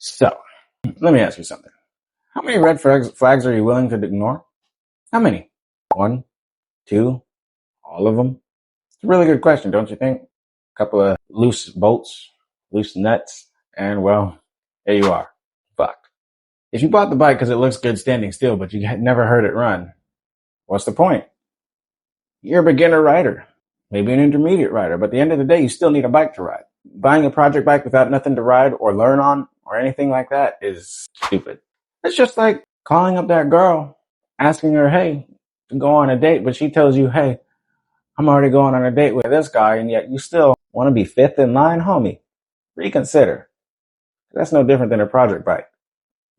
So, let me ask you something. How many red flags are you willing to ignore? How many? One, two, all of them? It's a really good question, don't you think? A couple of loose bolts, loose nuts, and well, there you are. Fucked. If you bought the bike because it looks good standing still, but you had never heard it run, what's the point? You're a beginner rider, maybe an intermediate rider, but at the end of the day, you still need a bike to ride. Buying a project bike without nothing to ride or learn on or anything like that is stupid. It's just like calling up that girl, asking her, hey, to go on a date, but she tells you, hey, I'm already going on a date with this guy, and yet you still want to be fifth in line, homie. Reconsider. That's no different than a project bike.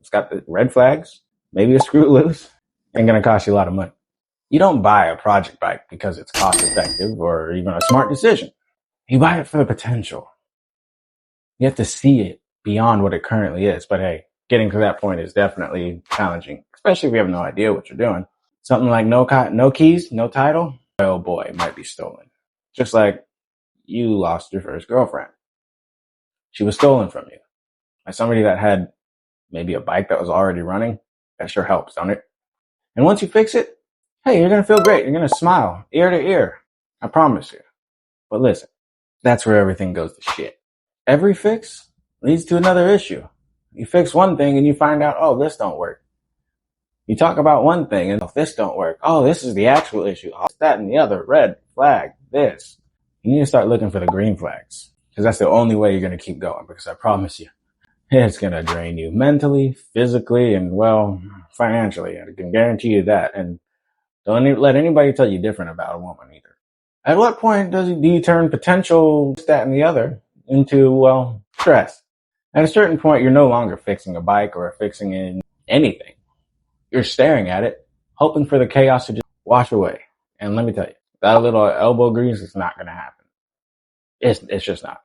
It's got the red flags, maybe a screw loose, and gonna cost you a lot of money. You don't buy a project bike because it's cost effective or even a smart decision. You buy it for the potential. You have to see it beyond what it currently is. But hey, getting to that point is definitely challenging, especially if you have no idea what you're doing. Something like no keys, no title, oh boy, it might be stolen. Just like you lost your first girlfriend. She was stolen from you by somebody that had maybe a bike that was already running. That sure helps, don't it? And once you fix it, hey, you're going to feel great. You're going to smile ear to ear. I promise you. But listen, that's where everything goes to shit. Every fix leads to another issue. You fix one thing and you find out, oh, this don't work. You talk about one thing and, oh, this don't work. Oh, this is the actual issue. Oh, that and the other. Red flag, this. You need to start looking for the green flags. Because that's the only way you're going to keep going. Because I promise you, it's going to drain you mentally, physically, and, well, financially. I can guarantee you that. And don't let anybody tell you different about a woman either. At what point do you turn potential that and the other into, well, stress? At a certain point, you're no longer fixing a bike or fixing in anything. You're staring at it, hoping for the chaos to just wash away. And let me tell you, that little elbow grease is not going to happen. It's just not.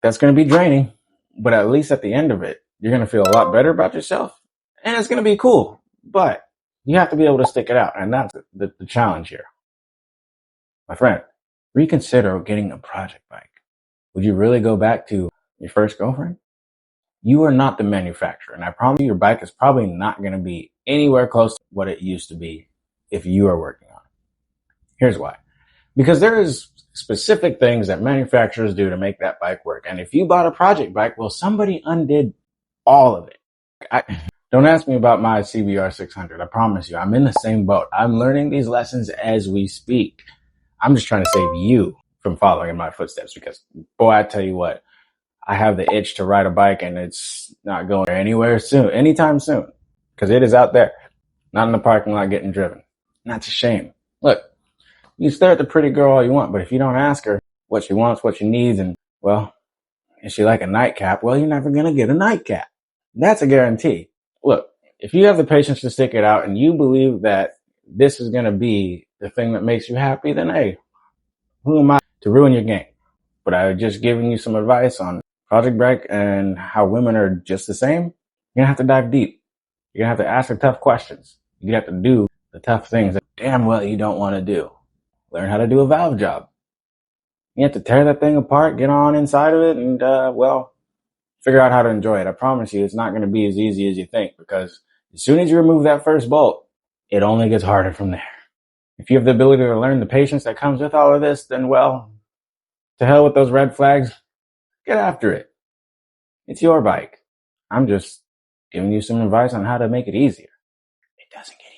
That's going to be draining, but at least at the end of it, you're going to feel a lot better about yourself, and it's going to be cool. But you have to be able to stick it out, and that's the challenge here. My friend, reconsider getting a project bike. Would you really go back to your first girlfriend? You are not the manufacturer, and I promise you your bike is probably not going to be anywhere close to what it used to be if you are working on it. Here's why. Because there is specific things that manufacturers do to make that bike work. And if you bought a project bike, well, somebody undid all of it. Don't ask me about my CBR 600. I promise you, I'm in the same boat. I'm learning these lessons as we speak. I'm just trying to save you from following in my footsteps because, boy, I tell you what, I have the itch to ride a bike and it's not going anywhere soon, anytime soon, because it is out there, not in the parking lot getting driven. And that's a shame. Look, you stare at the pretty girl all you want, but if you don't ask her what she wants, what she needs, and, well, is she like a nightcap? Well, you're never going to get a nightcap. That's a guarantee. Look, if you have the patience to stick it out and you believe that this is going to be the thing that makes you happy, then hey, who am I to ruin your game? But I've just given you some advice on project bike and how women are just the same. You're going to have to dive deep. You're going to have to ask the tough questions. You have to do the tough things that damn well you don't want to do. Learn how to do a valve job. You have to tear that thing apart, get on inside of it, and, well, figure out how to enjoy it. I promise you, it's not going to be as easy as you think because as soon as you remove that first bolt, it only gets harder from there. If you have the ability to learn the patience that comes with all of this, then, well, to hell with those red flags. Get after it. It's your bike. I'm just giving you some advice on how to make it easier. It doesn't get